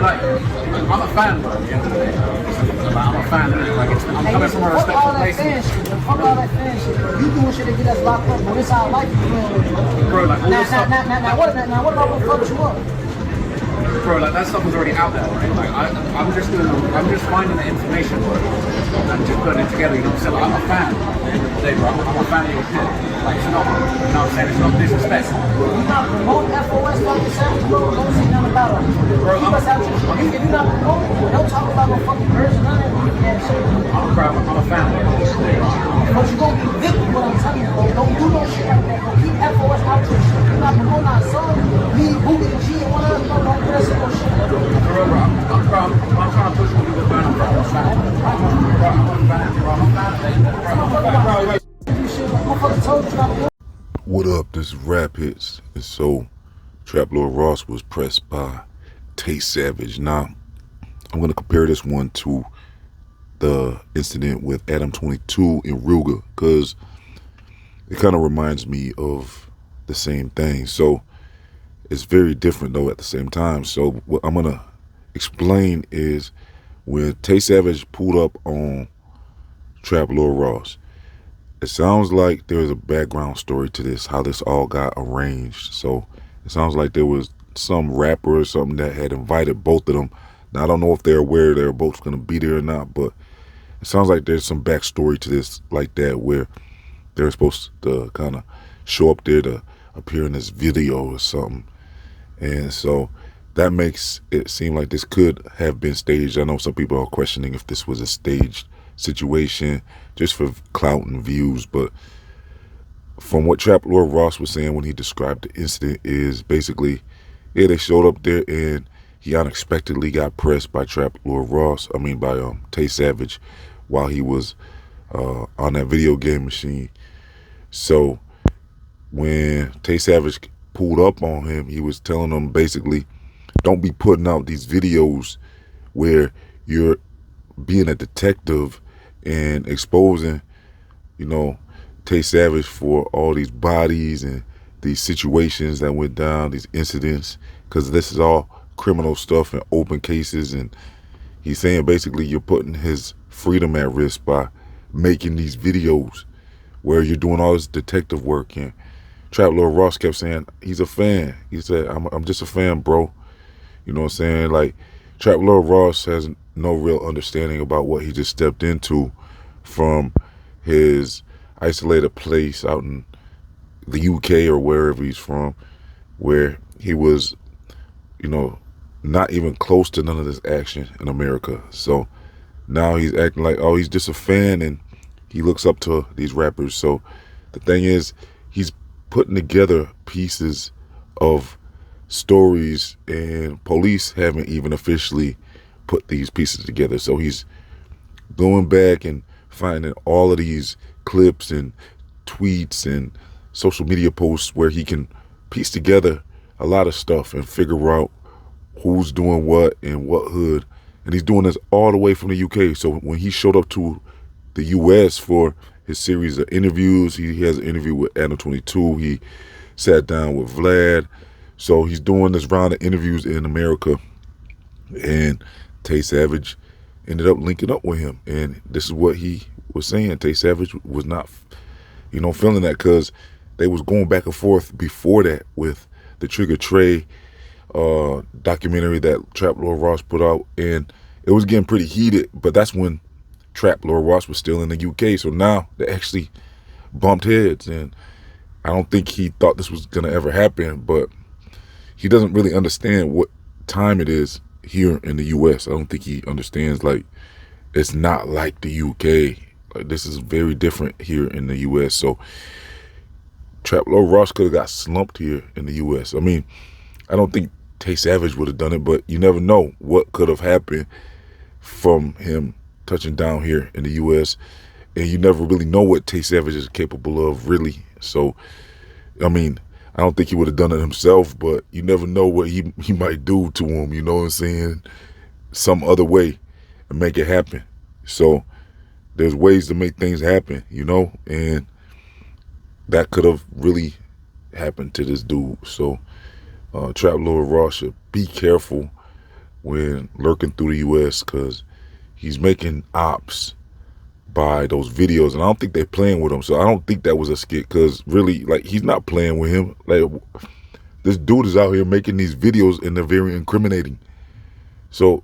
Like, I'm a fan, bro. At the end of the day, I'm a fan. Like, I'm coming from a respectful place. Fuck all that fan shit. You doing shit to get us locked up, but it's our life. Bro, like, all this stuff. Now what about what fucked you up? Bro, like, that stuff was already out there, right? Like, I'm just finding the information, bro, and just putting it together. You know what I'm saying? Like, I'm a fan. At the end of the day, bro, I'm a fan of your shit. Like, it's not, you know what I'm saying? It's not disrespect. You're not promoting FOS fucking sounds, bro. Don't say nothing about it. Bro, Keep us out your shit. If you're not promoting, don't talk about no fucking version, none of that shit. I'm a fan of it. But you gonna be victim, what I'm telling you, bro. Don't do no shit like that, bro. Keep FOS out your shit. You're not promoting our song. Me, Boogie, and G, and one of us, bro, don't put us in no shit. Bro, I'm trying to push you to the fan, bro. I'm a fan, bro. I'm a fan. What up? This is Rap Hits. And so, Trap Lord Ross was pressed by Tay Savage. Now, I'm going to compare this one to the incident with Adam 22 in Ruger, because it kind of reminds me of the same thing. So, it's very different, though, at the same time. So, what I'm going to explain is when Tay Savage pulled up on Trap Lord Ross, it sounds like there's a background story to this, how this all got arranged. So it sounds like there was some rapper or something that had invited both of them. Now, I don't know if they're aware they're both going to be there or not, but it sounds like there's some backstory to this like that, where they're supposed to kind of show up there to appear in this video or something. And so that makes it seem like this could have been staged. I know some people are questioning if this was a staged situation just for clout and views, but from what Trap Lord Ross was saying when he described the incident is basically, yeah, they showed up there and he unexpectedly got pressed by by Tay Savage while he was on that video game machine. So when Tay Savage pulled up on him, he was telling him basically, don't be putting out these videos where you're being a detective and exposing, Tay Savage for all these bodies and these situations that went down, these incidents, because this is all criminal stuff and open cases. And he's saying basically you're putting his freedom at risk by making these videos where you're doing all this detective work. And Trap Lord Ross kept saying he's a fan. He said, I'm just a fan, bro. You know what I'm saying? Like, Trap Lord Ross has no real understanding about what he just stepped into from his isolated place out in the UK or wherever he's from, where he was, not even close to none of this action in America. So now he's acting like, oh, he's just a fan and he looks up to these rappers. So the thing is, he's putting together pieces of stories and police haven't even officially put these pieces together. So he's going back and finding all of these clips and tweets and social media posts where he can piece together a lot of stuff and figure out who's doing what in what hood. And he's doing this all the way from the UK. So when he showed up to the US for his series of interviews, he has an interview with Adam 22. He sat down with Vlad. So he's doing this round of interviews in America, and Tay Savage ended up linking up with him. And this is what he was saying. Tay Savage was not, feeling that, because they was going back and forth before that with the Trigger Trey documentary that Trap Lord Ross put out, and it was getting pretty heated. But that's when Trap Lord Ross was still in the UK. So now they actually bumped heads, and I don't think he thought this was gonna ever happen, but he doesn't really understand what time it is here in the US. I don't think he understands, like, it's not like the UK. Like, this is very different here in the US. So Trap Lord Ross could have got slumped here in the US. I mean, I don't think Tay Savage would have done it, but you never know what could have happened from him touching down here in the US. And you never really know what Tay Savage is capable of, really. So, I mean, I don't think he would have done it himself, but you never know what he might do to him, you know what I'm saying? Some other way and make it happen. So there's ways to make things happen, and that could have really happened to this dude. So Trap Lord Ross should be careful when lurking through the U.S. because he's making ops by those videos, and I don't think they're playing with him. So I don't think that was a skit, because really, like, he's not playing with him. Like, this dude is out here making these videos, and they're very incriminating. So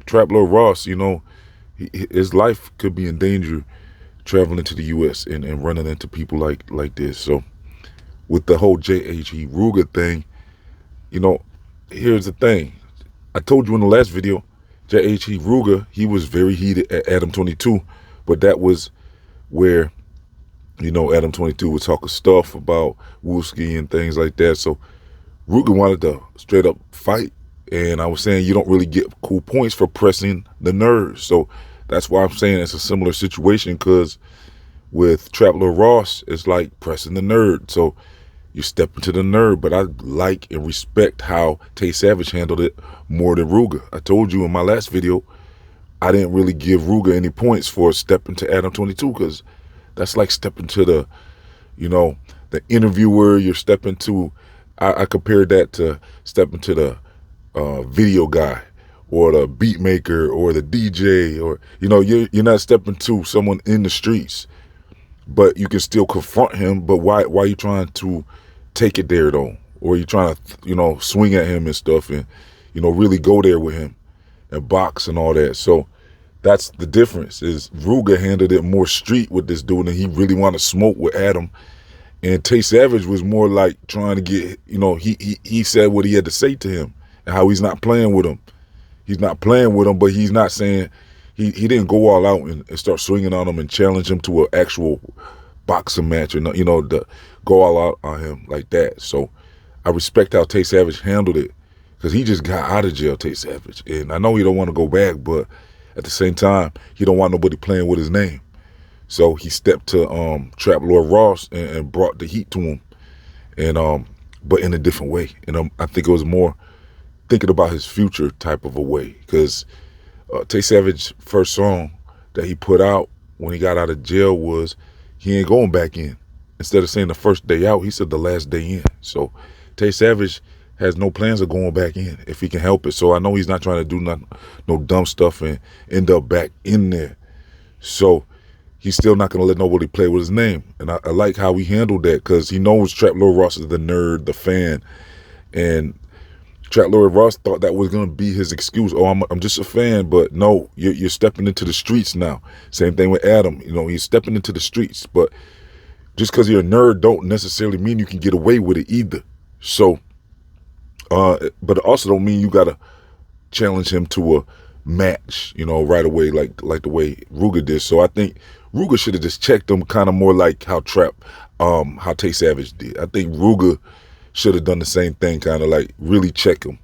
Trap Lord Ross, you know, his life could be in danger traveling to the U.S. and running into people like this. So with the whole J.H.E. Ruger thing, you know, here's the thing. I told you in the last video, J.H.E. Ruger, he was very heated at Adam 22, but that was where, you know, Adam 22 was talking stuff about Wooski and things like that. So Ruger wanted to straight up fight, and I was saying you don't really get cool points for pressing the nerds. So that's why I'm saying it's a similar situation, because with Trap Lord Ross, it's like pressing the nerd. So you step into the nerd, but I like and respect how Tay Savage handled it more than Ruger. I told you in my last video, I didn't really give Ruger any points for stepping to Adam 22, because that's like stepping to the, you know, the interviewer. You're stepping to, I compared that to stepping to the video guy or the beat maker or the DJ, or, you know, you're not stepping to someone in the streets, but you can still confront him. But why are you trying to take it there though? Or you trying to, you know, swing at him and stuff, and, you know, really go there with him and box and all that. So that's the difference, is Ruger handled it more street with this dude, and he really wanted to smoke with Adam. And Tay Savage was more like trying to get, you know, he said what he had to say to him and how he's not playing with him. He's not playing with him, but he's not saying, he didn't go all out and start swinging on him and challenge him to an actual boxing match, or, you know, to go all out on him like that. So I respect how Tay Savage handled it, because he just got out of jail, Tay Savage. And I know he don't want to go back, but at the same time, he don't want nobody playing with his name. So he stepped to Trap Lord Ross and brought the heat to him, and but in a different way. And I think it was more thinking about his future type of a way, because Tay Savage's first song that he put out when he got out of jail was, he ain't going back in. Instead of saying the first day out, he said the last day in. So Tay Savage has no plans of going back in if he can help it. So I know he's not trying to do no dumb stuff and end up back in there. So he's still not going to let nobody play with his name. And I like how he handled that, because he knows Trap Lord Ross is the nerd, the fan. And Trap Lord Ross thought that was going to be his excuse. Oh, I'm just a fan. But no, you're stepping into the streets now. Same thing with Adam. You know, he's stepping into the streets. But just because you're a nerd don't necessarily mean you can get away with it either. So, but it also don't mean you got to challenge him to a match, you know, right away, like the way Ruger did. So I think Ruger should have just checked him kind of more like how Tay Savage did. I think Ruger should have done the same thing, kind of like really check him.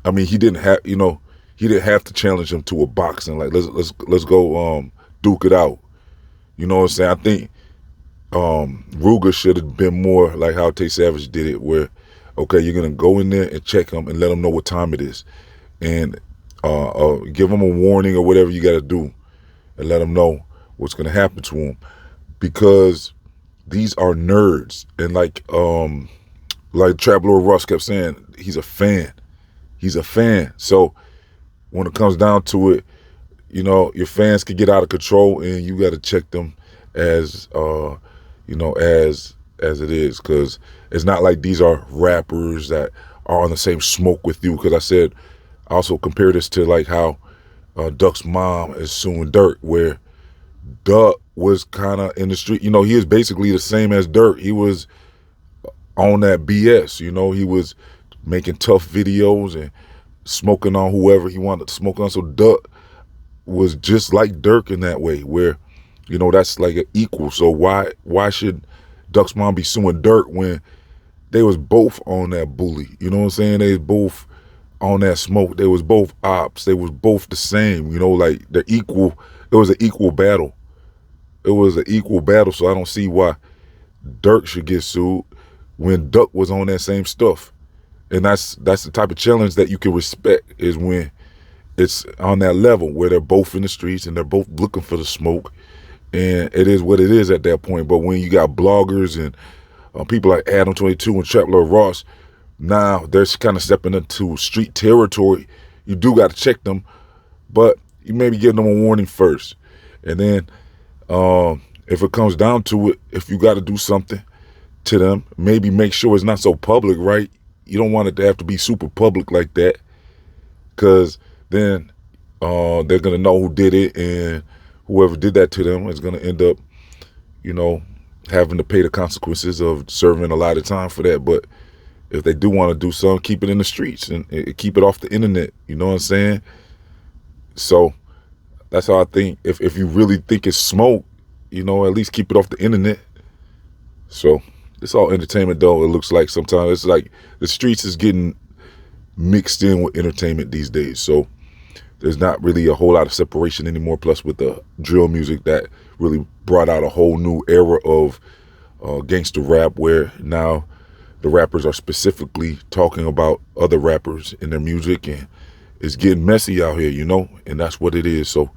I mean, he didn't have to challenge him to a boxing, like let's go duke it out. You know what I'm saying? I think Ruger should have been more like how Tay Savage did it, where, okay, you're gonna go in there and check him and let him know what time it is, and give him a warning or whatever you got to do, and let him know what's gonna happen to him, because these are nerds. And like Trap Lord Ross kept saying, he's a fan. He's a fan. So when it comes down to it, you know, your fans can get out of control, and you got to check them as you know, as it is, because it's not like these are rappers that are on the same smoke with you. Because I said, I also compare this to like how Duck's mom is suing Dirk, where Duck was kind of in the street. You know, he is basically the same as Dirk. He was on that BS, you know, he was making tough videos and smoking on whoever he wanted to smoke on. So Duck was just like Dirk in that way, where, you know, that's like an equal. So why should Duck's mom be suing Dirk when they was both on that bully? You know what I'm saying? They was both on that smoke. They was both ops. They was both the same, you know, like they're equal. It was an equal battle. It was an equal battle. So I don't see why Dirk should get sued when Duck was on that same stuff. And that's the type of challenge that you can respect, is when it's on that level where they're both in the streets and they're both looking for the smoke, and it is what it is at that point. But when you got bloggers and people like Adam 22 and Trap Lord Ross, now they're kind of stepping into street territory. you do got to check them, but you maybe give them a warning first. And then if it comes down to it, if you got to do something to them, maybe make sure it's not so public, right? You don't want it to have to be super public like that, because then they're going to know who did it, and whoever did that to them is going to end up, you know, having to pay the consequences of serving a lot of time for that. But if they do want to do something, keep it in the streets and keep it off the internet. You know what I'm saying? So that's how I think. If you really think it's smoke, you know, at least keep it off the internet. So it's all entertainment, though. It looks like sometimes it's like the streets is getting mixed in with entertainment these days. So there's not really a whole lot of separation anymore. Plus with the drill music, that really brought out a whole new era of gangster rap, where now the rappers are specifically talking about other rappers in their music, and it's getting messy out here, you know, and that's what it is. So,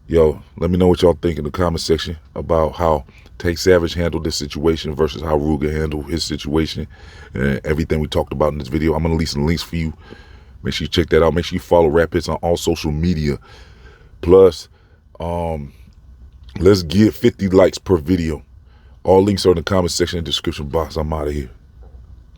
yo, let me know what y'all think in the comment section about how Tay Savage handled this situation versus how Ruger handled his situation, and everything we talked about in this video. I'm going to leave some links for you. Make sure you check that out. Make sure you follow Rap Hits on all social media. Plus, let's get 50 likes per video. All links are in the comment section and description box. I'm out of here.